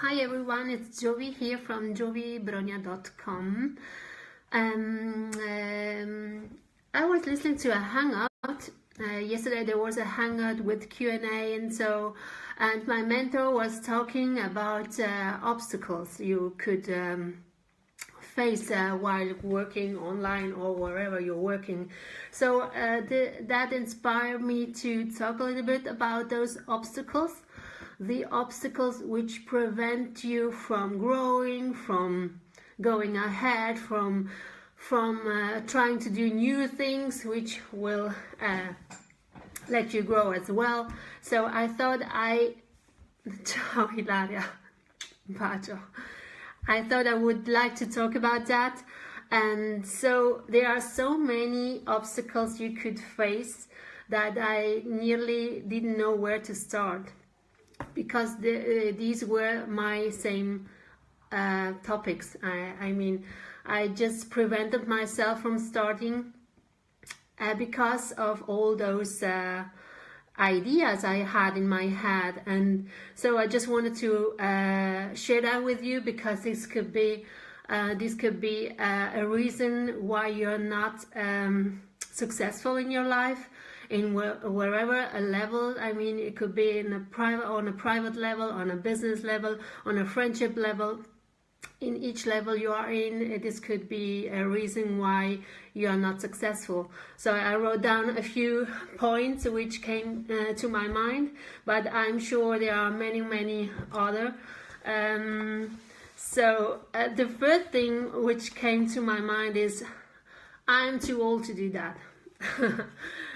Hi everyone, it's Jovi here from jovibronia.com. I was listening to a hangout. Yesterday there was a hangout with Q&A and my mentor was talking about obstacles you could face while working online or wherever you're working. So that inspired me to talk a little bit about those obstacles. The obstacles which prevent you from growing, from going ahead, from trying to do new things which will let you grow as well. So I thought ciao Hilaria, I thought I would like to talk about that. And so there are so many obstacles you could face that I nearly didn't know where to start, because these were my same topics. I mean, I just prevented myself from starting because of all those ideas I had in my head. And so I just wanted to share that with you, because this could be a reason why you're not successful in your life, in wherever a level. I mean, it could be on a private level, on a business level, on a friendship level. In each level you are in, this could be a reason why you are not successful. So I wrote down a few points which came to my mind, but I'm sure there are many other. So the first thing which came to my mind is, I'm too old to do that.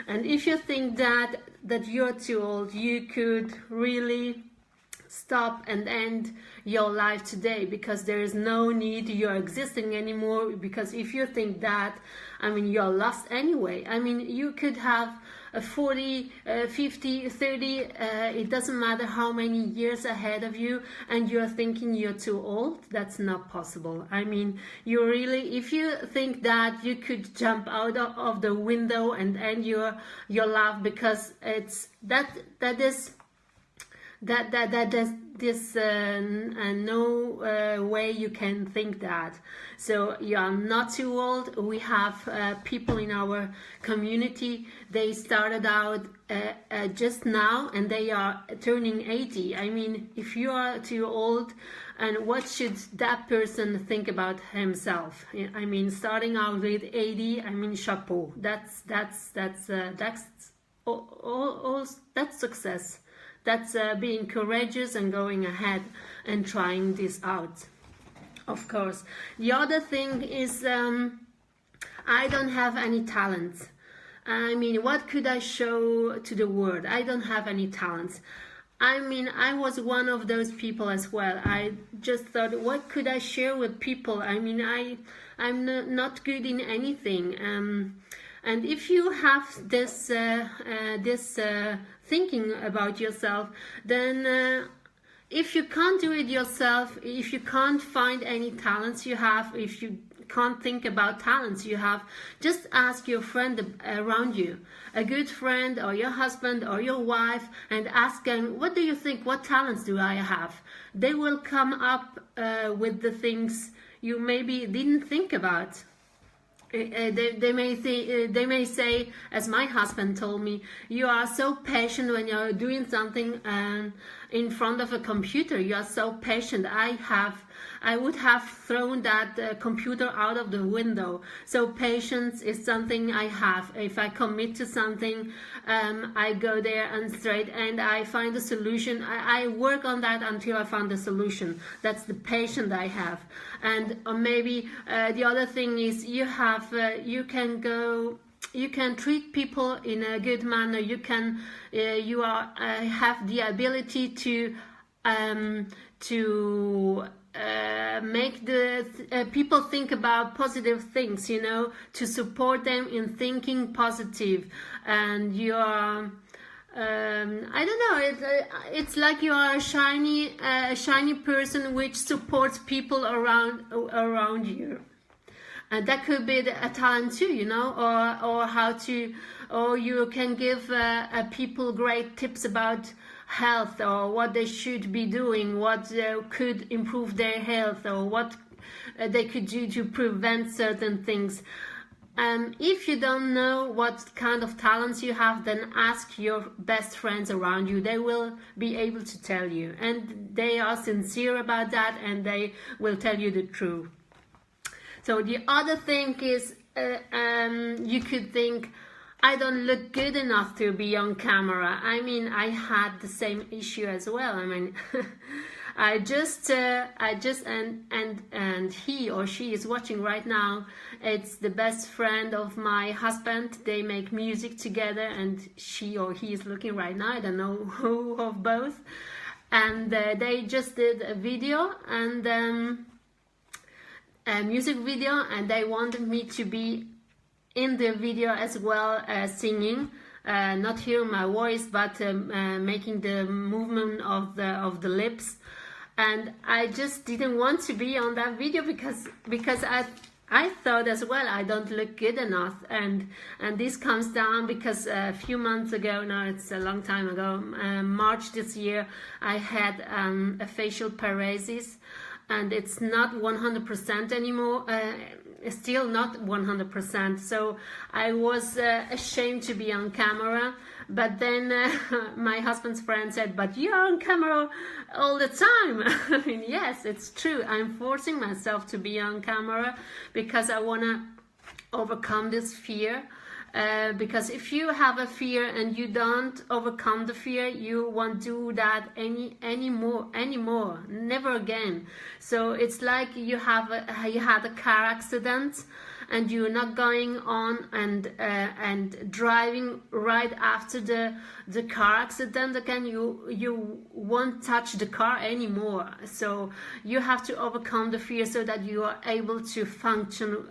And if you think that you're too old, you could really stop and end your life today, because there is no need you're existing anymore. Because if you think that, I mean, you're lost anyway. I mean, you could have a 40, 50, 30, it doesn't matter how many years ahead of you, and you're thinking you're too old. That's not possible. I mean, you really, if you think that you could jump out of the window and end your life, because it's there's no way you can think that. So you are not too old. We have people in our community, they started out just now and they are turning 80. I mean, if you are too old, and what should that person think about himself? I mean, starting out with 80, I mean, chapeau. That's success. That's being courageous and going ahead and trying this out. Of course. The other thing is, I don't have any talents. I mean, what could I show to the world? I don't have any talents. I mean, I was one of those people as well. I just thought, what could I share with people? I mean, I'm not good in anything. And if you have this thinking about yourself, then if you can't do it yourself, if you can't find any talents you have, if you can't think about talents you have, just ask your friend around you, a good friend or your husband or your wife, and ask them, what do you think, what talents do I have? They will come up with the things you maybe didn't think about. They may say, as my husband told me, you are so patient when you're doing something in front of a computer. You are so patient. I would have thrown that computer out of the window. So patience is something I have. If I commit to something, I go there and straight, and I find a solution. I work on that until I find a solution. That's the patience I have. And maybe the other thing is, you can treat people in a good manner. You have the ability to make the people think about positive things, you know, to support them in thinking positive. And you are, I don't know, it's like you are a shiny person which supports people around you. And that could be a talent too, you know, or you can give people great tips about health, or what they should be doing, what could improve their health, or what they could do to prevent certain things. If you don't know what kind of talents you have, then ask your best friends around you. They will be able to tell you, and they are sincere about that, and they will tell you the truth. So the other thing is, you could think, I don't look good enough to be on camera. I mean, I had the same issue as well. I mean, and he or she is watching right now. It's the best friend of my husband. They make music together, and she or he is looking right now. I don't know who of both. And they just did a video, and a music video, and they wanted me to be in the video as well, singing, not hearing my voice, but making the movement of the lips. And I just didn't want to be on that video because I thought as well I don't look good enough, and this comes down because a few months ago, now it's a long time ago, March this year, I had a facial paralysis, and it's not 100% anymore. Still not 100%, so I was ashamed to be on camera. But then my husband's friend said, but you're on camera all the time. I mean, yes, it's true. I'm forcing myself to be on camera because I want to overcome this fear. Because if you have a fear and you don't overcome the fear, you won't do that anymore, never again. So it's like you had a car accident, and you're not going on and driving right after the car accident again. You won't touch the car anymore. So you have to overcome the fear so that you are able to function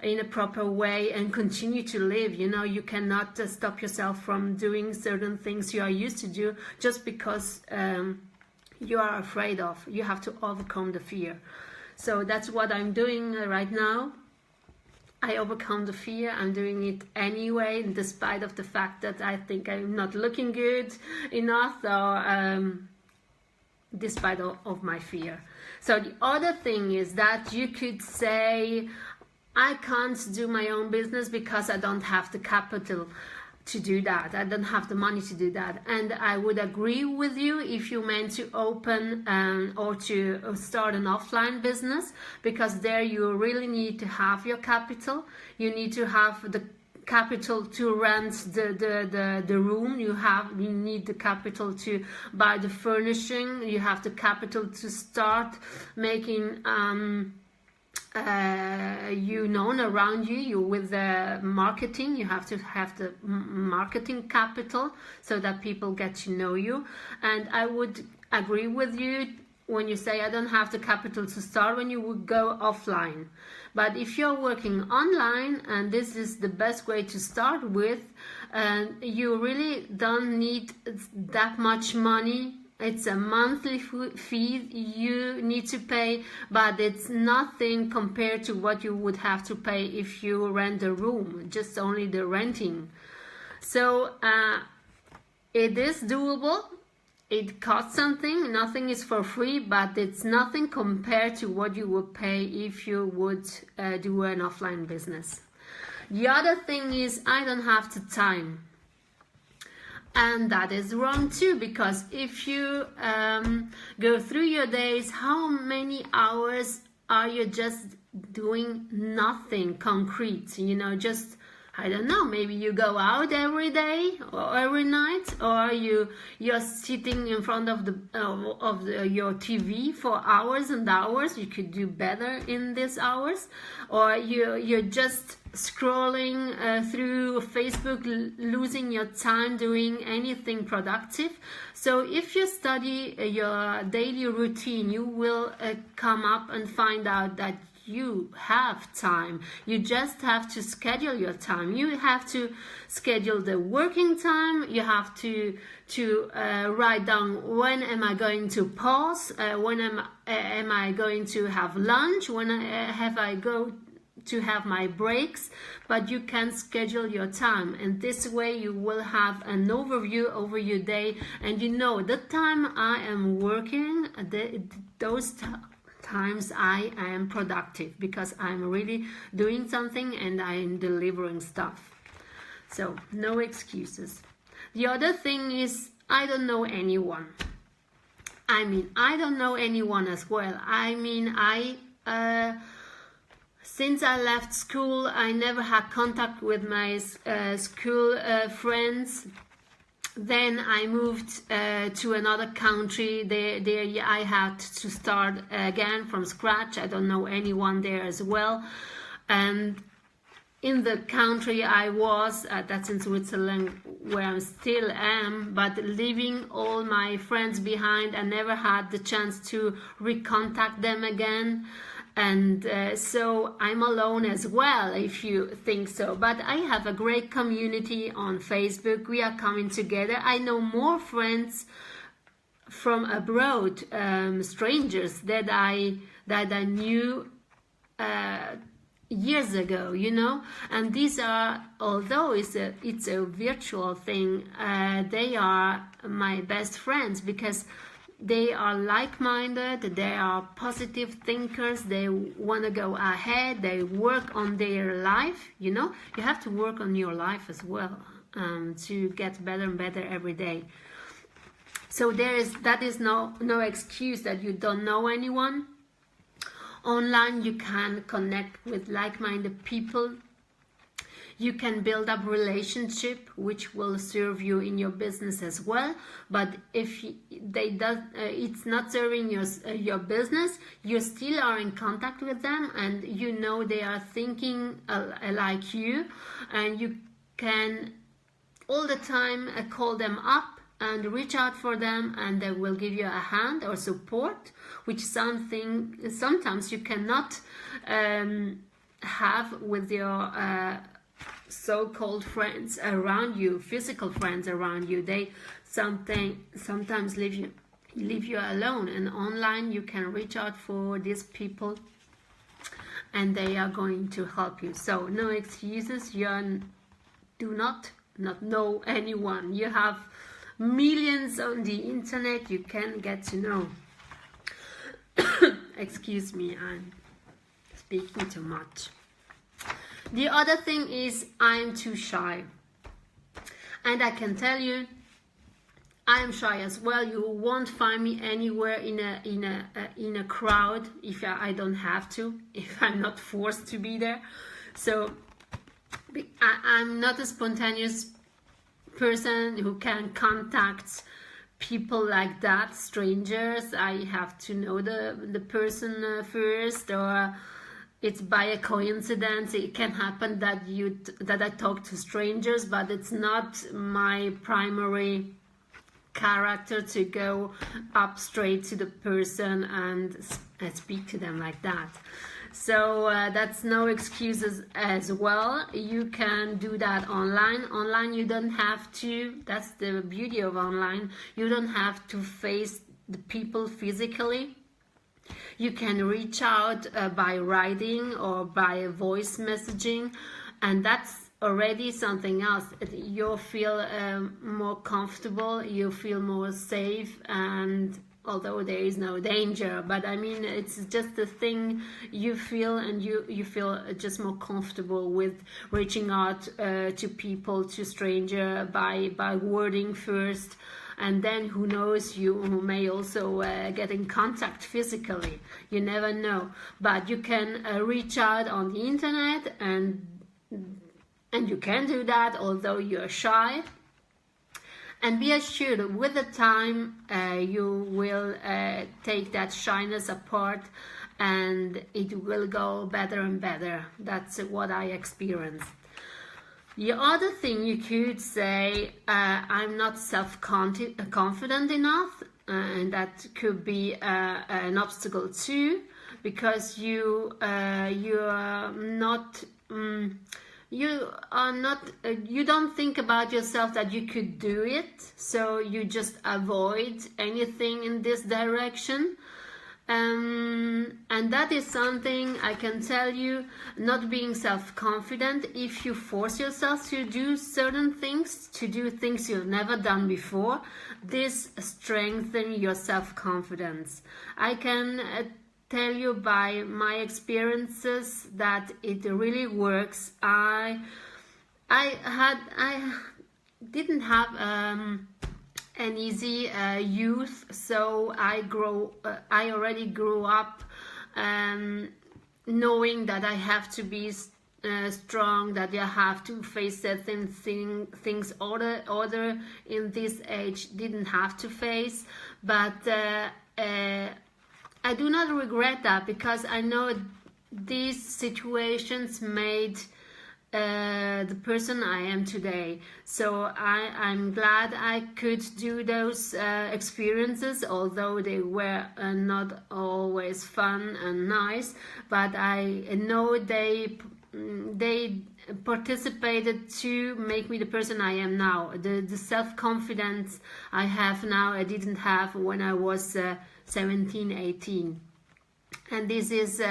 in a proper way and continue to live. You know, you cannot stop yourself from doing certain things you are used to do just because you are afraid of. You have to overcome the fear. So that's what I'm doing right now. I overcome the fear. I'm doing it anyway, despite of the fact that I think I'm not looking good enough, or despite of my fear. So the other thing is that you could say, I can't do my own business because I don't have the capital to do that. I don't have the money to do that. And I would agree with you if you meant to open or to start an offline business, because there you really need to have your capital. You need to have the capital to rent the room. You need the capital to buy the furnishing. You have the capital to start making you known around you with the marketing. You have to have the marketing capital so that people get to know you. And I would agree with you when you say I don't have the capital to start, when you would go offline. But if you're working online, and this is the best way to start with, you really don't need that much money. It's a monthly fee you need to pay, but it's nothing compared to what you would have to pay if you rent a room, just only the renting. So it is doable. It costs something. Nothing is for free, but it's nothing compared to what you would pay if you would do an offline business. The other thing is, I don't have the time. And that is wrong too, because if you go through your days, how many hours are you just doing nothing concrete? You know, just, I don't know, maybe you go out every day or every night, or you're sitting in front of your TV for hours and hours. You could do better in these hours. Or you're just scrolling through Facebook, losing your time doing anything productive. So if you study your daily routine, you will come up and find out that you have time. You just have to schedule your time. You have to schedule the working time. You have to write down, when am I going to pause, when am I going to have lunch, when have I go to have my breaks, but you can schedule your time, and this way you will have an overview over your day, and you know the time I am working, those times I am productive because I'm really doing something and I'm delivering stuff. So no excuses. The other thing is, I don't know anyone. I don't know anyone as well. Since I left school, I never had contact with my school friends. Then I moved to another country. There I had to start again from scratch. I don't know anyone there as well. And in the country I was, that's in Switzerland, where I still am, but leaving all my friends behind, I never had the chance to recontact them again. And so I'm alone as well, if you think so. But I have a great community on Facebook. We are coming together. I know more friends from abroad, strangers that I knew years ago, you know. And these are, although it's a virtual thing, they are my best friends because they are like-minded, they are positive thinkers, they want to go ahead, they work on their life, you know. You have to work on your life as well to get better and better every day. So that is no excuse that you don't know anyone. Online you can connect with like-minded people. You can build up relationship which will serve you in your business as well. But if it's not serving your business, you still are in contact with them, and you know they are thinking like you, and you can all the time call them up and reach out for them, and they will give you a hand or support, which sometimes you cannot have with your so-called friends around you, physical friends around you. They sometimes leave you alone, and online you can reach out for these people and they are going to help you. So no excuses. You do not know anyone. You have millions on the internet you can get to know. Excuse me, I'm speaking too much. The other thing is, I'm too shy, and I can tell you, I'm shy as well. You won't find me anywhere in a crowd if I don't have to, if I'm not forced to be there. So I'm not a spontaneous person who can contact people like that, strangers. I have to know the person first, or it's by a coincidence. It can happen that I talk to strangers, but it's not my primary character to go up straight to the person and speak to them like that. So that's no excuses as well. You can do that online. Online you don't have to, that's the beauty of online, you don't have to face the people physically. You can reach out by writing or by voice messaging, and that's already something else. You feel more comfortable, you feel more safe, and although there is no danger, but I mean, it's just the thing you feel, and you feel just more comfortable with reaching out to people, to stranger by wording first. And then who knows, you may also get in contact physically. You never know. But you can reach out on the internet, and you can do that although you're shy. And be assured, with the time you will take that shyness apart, and it will go better and better. That's what I experienced. The other thing you could say, I'm not self-confident enough, and that could be an obstacle too, because you don't think about yourself that you could do it, so you just avoid anything in this direction. And that is something I can tell you, not being self-confident. If you force yourself to do certain things, to do things you've never done before, this strengthens your self-confidence. I can tell you by my experiences that it really works. I didn't have an easy youth, so I already grew up knowing that I have to be strong, that I have to face certain things other in this age didn't have to face. But I do not regret that, because I know these situations made the person I am today. So I'm glad I could do those experiences, although they were not always fun and nice. But I know they participated to make me the person I am now. The self-confidence I have now, I didn't have when I was 17, 18. And this is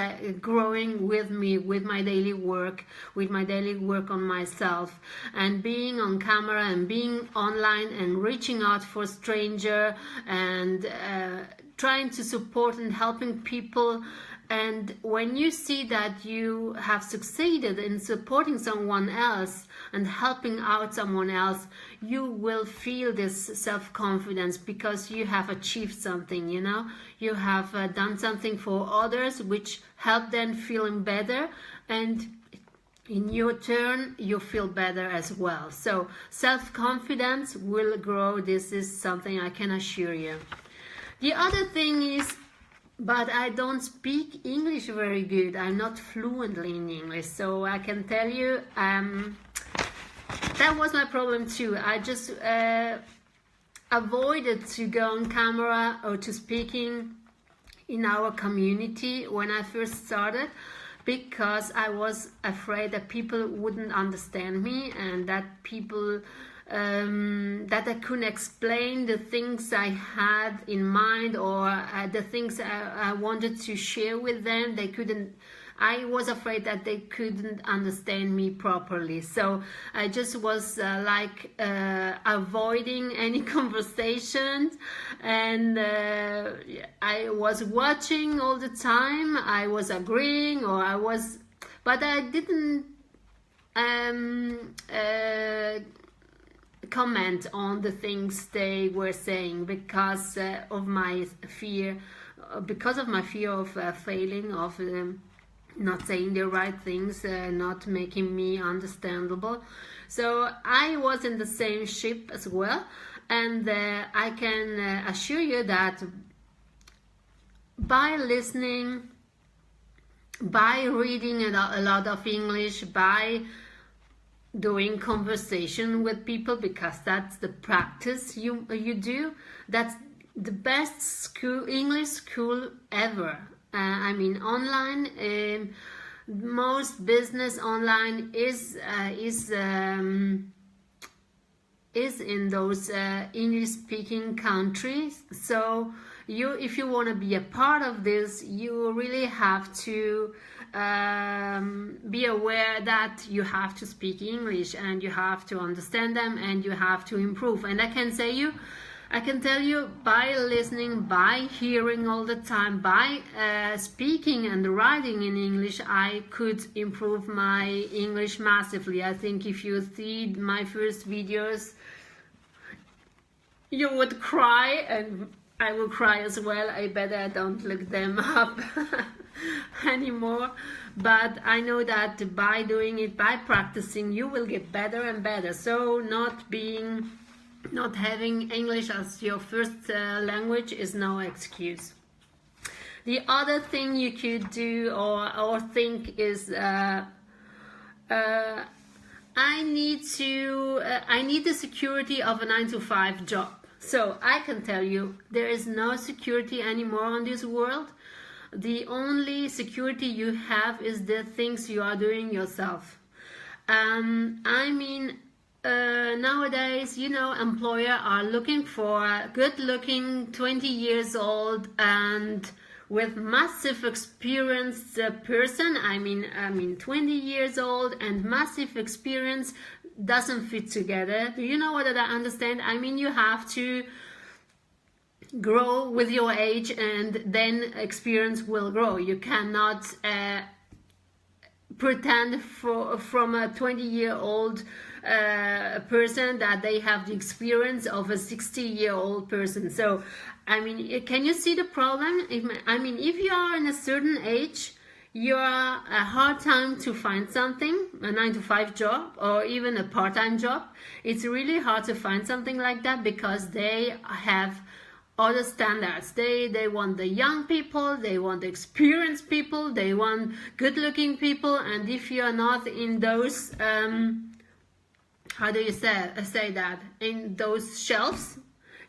growing with me, with my daily work on myself, and being on camera and being online and reaching out for stranger and trying to support and helping people. And when you see that you have succeeded in supporting someone else and helping out someone else, you will feel this self-confidence, because you have achieved something, you know. You have done something for others which help them feeling better, and in your turn you feel better as well. So self-confidence will grow. This is something I can assure you. The other thing is, but I don't speak English very good. I'm not fluently in English, so I can tell you that was my problem too. I just avoided to go on camera or to speaking in our community when I first started, because I was afraid that people wouldn't understand me, and that people that I couldn't explain the things I had in mind, or the things I wanted to share with them. They couldn't. I was afraid that they couldn't understand me properly, so I just was avoiding any conversations, and I was watching all the time. I was agreeing, but I didn't comment on the things they were saying, because of my fear of failing, of not saying the right things, not making me understandable. So I was in the same ship as well, and I can assure you that by listening, by reading a lot of English, by doing conversation with people, because that's the practice you do, that's the best English school ever. I mean, online, most business online is in those English-speaking countries. So if you want to be a part of this, you really have to be aware that you have to speak English, and you have to understand them, and you have to improve. And I can tell you, by listening, by hearing all the time, by speaking and writing in English, I could improve my English massively. I think if you see my first videos, you would cry, and I will cry as well. I better I don't look them up anymore. But I know that by doing it, by practicing, you will get better and better. So not having English as your first language is no excuse. The other thing you could do or think is I need the security of a 9-to-5 job. So I can tell you, there is no security anymore on this world. The only security you have is the things you are doing yourself. Nowadays, employer are looking for good-looking, 20 years old and with massive experienced person. I mean 20 years old and massive experience doesn't fit together. Do you know what I understand? I mean, you have to grow with your age, and then experience will grow. You cannot pretend from a 20-year-old person that they have the experience of a 60-year-old person. So I mean, can you see the problem? If you are in a certain age, you are a hard time to find something, a 9-to-5 job or even a part-time job. It's really hard to find something like that because they have other standards. They want the young people, they want the experienced people, they want good-looking people, and if you are not in those how do you say that, in those shelves,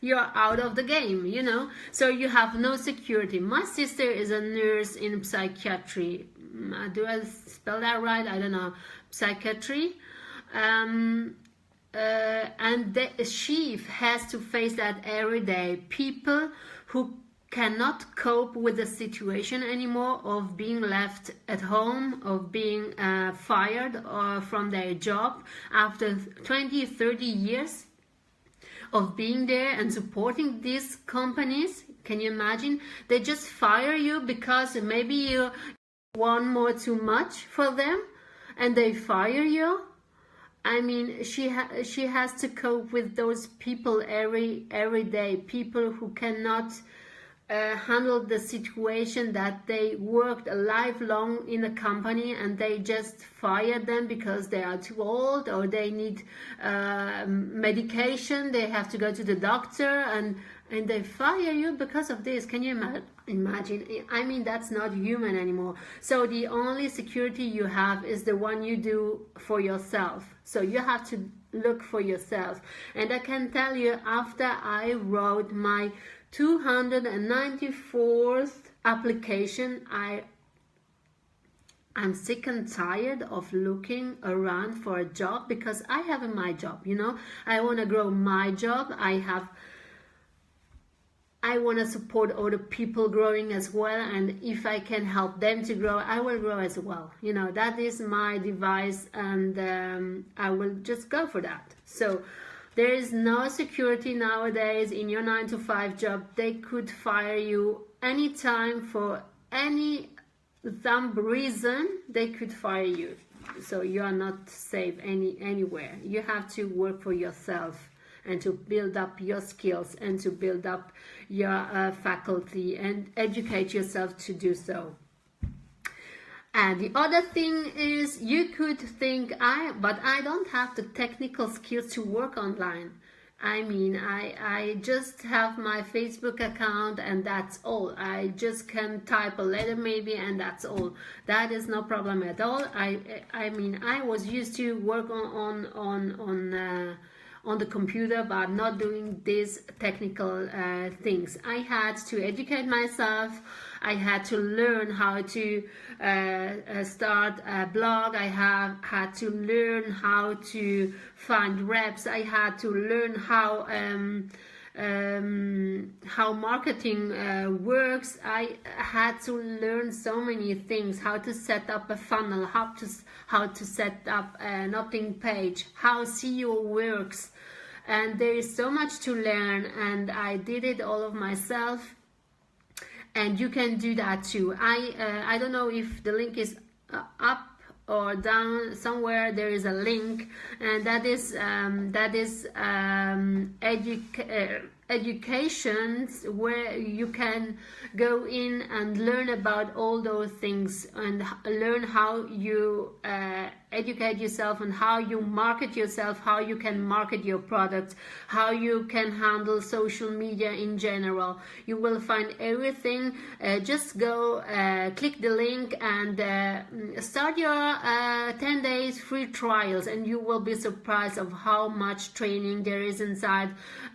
you're out of the game, you know. So you have no security. My sister is a nurse in psychiatry. Do I spell that right? I don't know. Psychiatry. And she has to face that every day. People who cannot cope with the situation anymore of being left at home, of being fired from their job after 20-30 years of being there and supporting these companies. Can you imagine? They just fire you because maybe you want more too much for them and they fire you. I mean, she has to cope with those people every day, people who cannot handle the situation that they worked a lifelong in a company and they just fired them because they are too old or they need medication, they have to go to the doctor, and they fire you because of this. Can you imagine? I mean, that's not human anymore. So the only security you have is the one you do for yourself. So you have to look for yourself. And I can tell you, after I wrote my 294th application, I'm sick and tired of looking around for a job because I have my job, you know. I want to grow my job. I want to support other people growing as well, and if I can help them to grow, I will grow as well. You know, that is my device, and I will just go for that. So there is no security nowadays in your 9-to-5 job. They could fire you anytime for any dumb reason. They could fire you. So you are not safe anywhere. You have to work for yourself and to build up your skills and to build up your faculty and educate yourself to do so. And the other thing is, you could think, but I don't have the technical skills to work online. I mean, I just have my Facebook account and that's all. I just can type a letter maybe and that's all. That is no problem at all. I mean, I was used to work on the computer, but not doing these technical things. I had to educate myself. I had to learn how to start a blog. I had to learn how to find reps. I had to learn how marketing works. I had to learn so many things: how to set up a funnel, how to set up an opt-in page, how SEO works. And there is so much to learn, and I did it all of myself, and you can do that too. I don't know if the link is up or down. Somewhere there is a link, and that is educations where you can go in and learn about all those things and learn how you educate yourself and how you market yourself, how you can market your product, how you can handle social media in general. You will find everything. Just go click the link and start your 10 days free trials, and you will be surprised of how much training there is inside,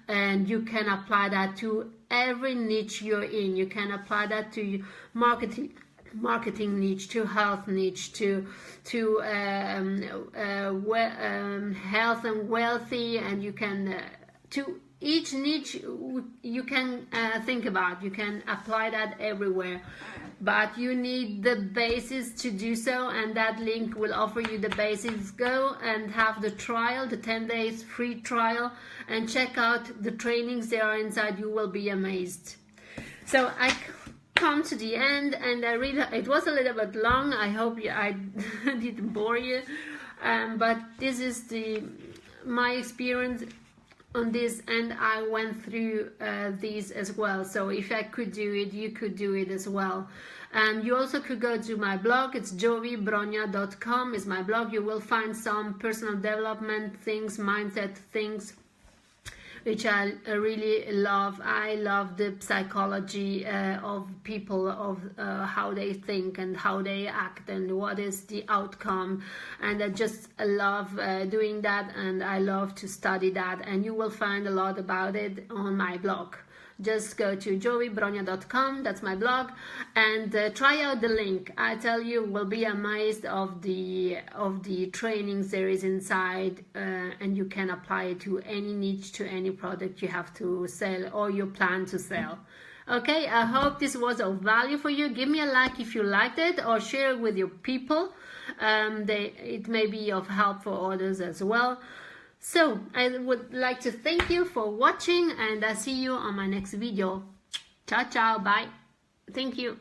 and you can apply that to every niche you're in. You can apply that to marketing niche, to health niche, to health and wealthy, and you can to each niche you can think about. You can apply that everywhere, but you need the basis to do so, and that link will offer you the basis. Go and have the trial, the 10 days free trial, and check out the trainings there are inside. You will be amazed. So I come to the end, and I really, it was a little bit long. I hope I didn't bore you, but this is my experience on this, and I went through these as well. So if I could do it, you could do it as well. You also could go to my blog. It's jovibronia.com is my blog. You will find some personal development things, mindset things, which I really love. I love the psychology of people, of how they think and how they act and what is the outcome, and I just love doing that, and I love to study that, and you will find a lot about it on my blog. Just go to jovibronia.com, that's my blog, and try out the link. I tell you, will be amazed of the trainings there is inside, and you can apply it to any niche, to any product you have to sell or you plan to sell. Okay, I hope this was of value for you. Give me a like if you liked it, or share it with your people. It may be of help for others as well. So I would like to thank you for watching, and I'll see you on my next video. Ciao, ciao, bye. Thank you.